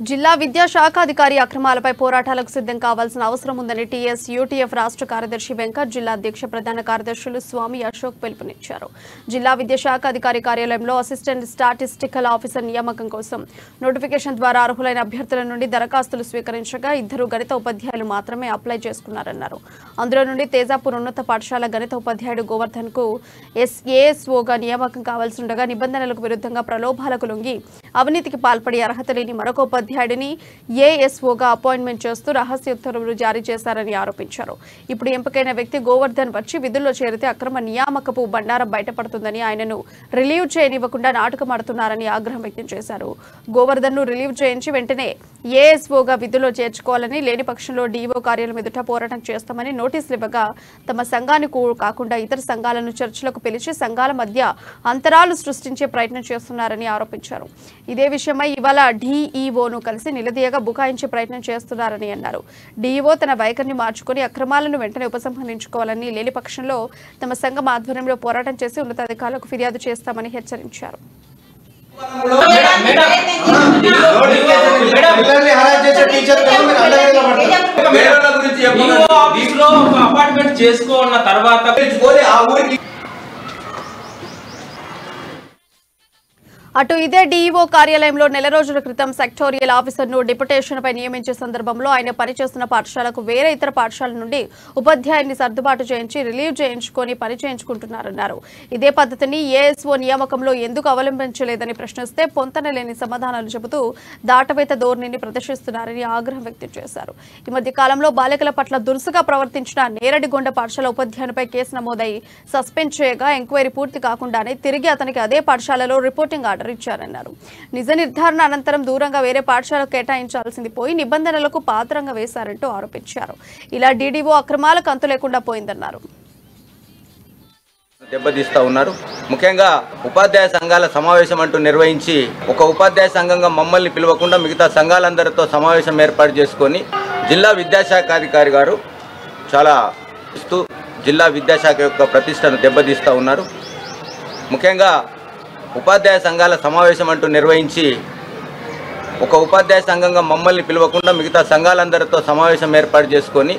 జిల్లా విద్యాశాఖ అధికారి అక్రమాలపై పోరాటాలకు సిద్ధం కావాల్సిన అవసరం ఉందని టీఎస్ యూటీఎఫ్ రాష్ట్ర కార్యదర్శి వెంకట్, జిల్లా అధ్యక్ష ప్రధాన కార్యదర్శులు స్వామి అశోక్ పిలుపునిచ్చారు. జిల్లా విద్యాశాఖ అధికారి కార్యాలయంలో అసిస్టెంట్ స్టాటిస్టికల్ ఆఫీసర్ నియామకం కోసం నోటిఫికేషన్ ద్వారా అర్హులైన అభ్యర్థుల నుండి దరఖాస్తులు స్వీకరించగా 2 గణిత ఉపాధ్యాయులు మాత్రమే అప్లై చేసుకున్నారన్నారు. అందులో నుండి తేజాపూర్ ఉన్నత పాఠశాల గణిత ఉపాధ్యాయుడు గోవర్ధన్ కు ఏఎస్ఓగా నియామకం కావాల్సి ఉండగా నిబంధనలకు విరుద్ధంగా ప్రలోభాలకు లొంగి అవినీతికి పాల్పడి అర్హత లేని మరొక ఉపాధ్యాయుడిని ఏఎస్ఓగా అపాయింట్మెంట్ చేస్తూ రహస్య ఉత్తర్వులు జారీ చేశారని ఆరోపించారు. ఇప్పుడు ఎంపికైన వ్యక్తి గోవర్ధన్ వచ్చి విధుల్లో చేరితే అక్రమ నియామకపు బండారం బయటపడుతుందని, ఆయనను రిలీవ్ చేయనివ్వకుండా నాటకమాడుతున్నారని ఆగ్రహం వ్యక్తం చేశారు. గోవర్ధన్ ను రిలీవ్ చేయించి వెంటనే ఏఎస్ఓగా విధుల్లో చేర్చుకోవాలని, లేని పక్షంలో డీఓ కార్యాలయం ఎదుట పోరాటం చేస్తామని నోటీసులు ఇవ్వగా తమ సంఘాన్ని కాకుండా ఇతర సంఘాలను చర్చలకు పిలిచి సంఘాల మధ్య అంతరాలు సృష్టించే ప్రయత్నం చేస్తున్నారని ఆరోపించారు. ఇదే విషయమై ఇవాళ డీఈఓను కలిసి నిలదీయగా బుకాయించే ప్రయత్నం చేస్తున్నారని అన్నారు. డీఈఓ తన వైఖరిని మార్చుకుని అక్రమాలను వెంటనే ఉపసంహరించుకోవాలని, లేని పక్షంలో తమ సంఘం ఆధ్వర్యంలో పోరాటం చేసి ఉన్నతాధికారులకు ఫిర్యాదు చేస్తామని హెచ్చరించారు. అటు ఇదే డీఈఓ కార్యాలయంలో నెల రోజుల క్రితం సెక్టోరియల్ ఆఫీసర్ను డిప్యుటేషన్పై నియమించే సందర్భంలో ఆయన పనిచేస్తున్న పాఠశాలకు వేరే ఇతర పాఠశాల నుండి ఉపాధ్యాయుని సర్దుబాటు చేయించి రిలీవ్ చేయించుకొని పని చేయించుకుంటున్నారన్నారు. ఇదే పద్ధతిని ఏఎస్ఓ నియామకంలో ఎందుకు అవలంబించలేదని ప్రశ్నిస్తే పొంతనలేని సమాధానాలు చెబుతూ దాటవేత ధోరణిని ప్రదర్శిస్తున్నారని ఆగ్రహం వ్యక్తం చేశారు. ఈ మధ్య కాలంలో బాలికల పట్ల దురుసుగా ప్రవర్తించిన నేరడిగొండ పాఠశాల ఉపాధ్యాయునిపై కేసు నమోదై సస్పెండ్ చేయగా ఎంక్వైరీ పూర్తి కాకుండానే తిరిగి అతనికి అదే పాఠశాలలో రిపోర్టింగ్ ఇచ్చారన్నారు. నిజ నిర్ధారణ అనంతరం దూరంగా వేరే పాఠశాలకు కేటాయించాల్సింది పోయి నిబంధనలకు పాత్రంగా వేశారంటూ ఆరోపించారు. ఇలా డీడీఓ అక్రమాలకు అంతు లేకుండా పోయిందన్నారు. దెబ్బతీస్తా ఉన్నారు. ముఖ్యంగా ఉపాధ్యాయ సంఘాల సమావేశం అంటూ నిర్వహించి ఒక ఉపాధ్యాయ సంఘంగా మమ్మల్ని పిలవకుండా మిగతా సంఘాలందరితో సమావేశం ఏర్పాటు చేసుకొని జిల్లా విద్యాశాఖ అధికారి గారు చాలా జిల్లా విద్యాశాఖ యొక్క ప్రతిష్టను దెబ్బతీస్తూ ఉన్నారు. ముఖ్యంగా ఉపాధ్యాయ సంఘాల సమావేశం అంటూ నిర్వహించి ఒక ఉపాధ్యాయ సంఘంగా మమ్మల్ని పిలవకుండా మిగతా సంఘాలందరితో సమావేశం ఏర్పాటు చేసుకొని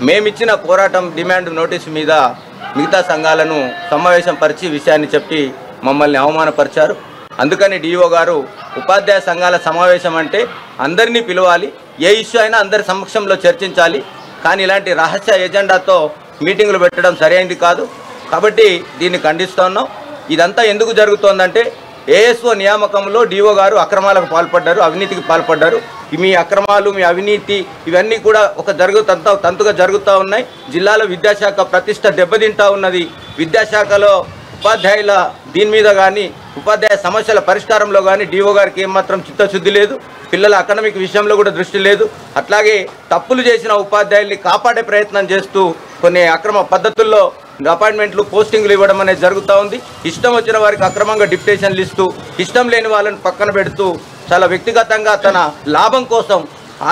మేమిచ్చిన పోరాటం డిమాండ్ నోటీసు మీద మిగతా సంఘాలను సమావేశం పరిచి విషయాన్ని చెప్పి మమ్మల్ని అవమానపరిచారు. అందుకని డిఓ గారు ఉపాధ్యాయ సంఘాల సమావేశం అంటే అందరినీ పిలవాలి, ఏ ఇష్యూ అయినా అందరి సమక్షంలో చర్చించాలి, కానీ ఇలాంటి రహస్య ఎజెండాతో మీటింగులు పెట్టడం సరైనది కాదు. కాబట్టి దీన్ని ఖండిస్తూ ఉన్నాం. ఇదంతా ఎందుకు జరుగుతోందంటే ఏఎస్ఓ నియామకంలో డిఓ గారు అక్రమాలకు పాల్పడ్డారు, అవినీతికి పాల్పడ్డారు. మీ అక్రమాలు, మీ అవినీతి ఇవన్నీ కూడా తంతుగా జరుగుతూ ఉన్నాయి. జిల్లాలో విద్యాశాఖ ప్రతిష్ట దెబ్బతింటా ఉన్నది. విద్యాశాఖలో ఉపాధ్యాయుల దీని మీద కానీ ఉపాధ్యాయ సమస్యల పరిష్కారంలో కానీ డిఓ గారికి ఏమాత్రం చిత్తశుద్ధి లేదు. పిల్లల అకాడమిక్ విషయంలో కూడా దృష్టి లేదు. అట్లాగే తప్పులు చేసిన ఉపాధ్యాయుల్ని కాపాడే ప్రయత్నం చేస్తూ కొన్ని అక్రమ పద్ధతుల్లో అపాయింట్మెంట్లు, పోస్టింగ్లు ఇవ్వడం అనేది జరుగుతూ ఉంది. ఇష్టం వచ్చిన వారికి అక్రమంగా డిప్యుటేషన్లు ఇస్తూ ఇష్టం లేని వాళ్ళని పక్కన పెడుతూ చాలా వ్యక్తిగతంగా తన లాభం కోసం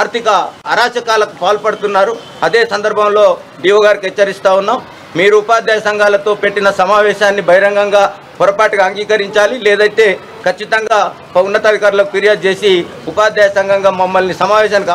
ఆర్థిక అరాచకాలకు పాల్పడుతున్నారు. అదే సందర్భంలో డిఓ గారికి హెచ్చరిస్తూ ఉన్నాం. మీరు ఉపాధ్యాయ సంఘాలతో పెట్టిన సమావేశాన్ని బహిరంగంగా పొరపాటుగా అంగీకరించాలి, లేదైతే ఖచ్చితంగా ఉన్నతాధికారులకు ఫిర్యాదు చేసి ఉపాధ్యాయ సంఘంగా మమ్మల్ని సమావేశానికి